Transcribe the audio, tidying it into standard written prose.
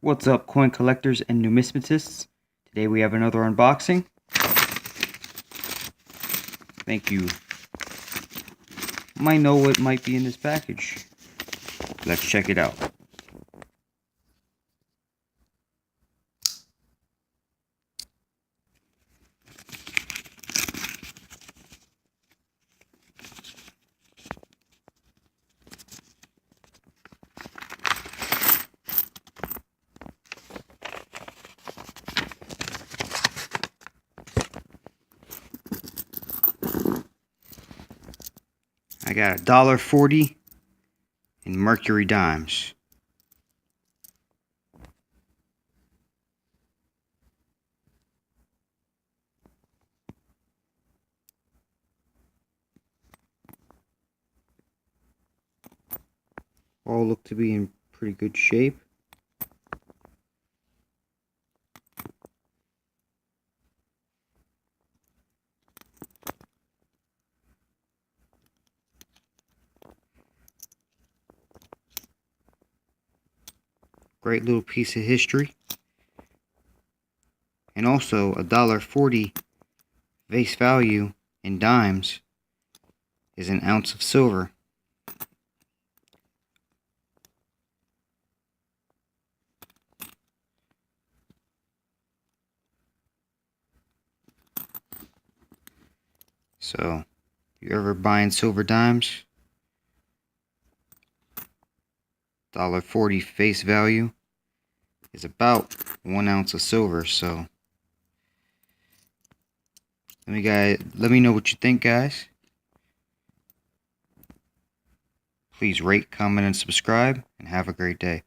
What's up, coin collectors and numismatists? Today we have another unboxing. Think you might know what might be in this package. Let's check it out. I got $1.40 in Mercury Dimes. All look to be in pretty good shape. Great little piece of history. And also $1.40 face value in dimes is an ounce of silver. So, if you're ever buying silver dimes, $1.40 face value is about 1 ounce of silver. So let me know what you think, guys. Please rate, comment, and subscribe, and have a great day.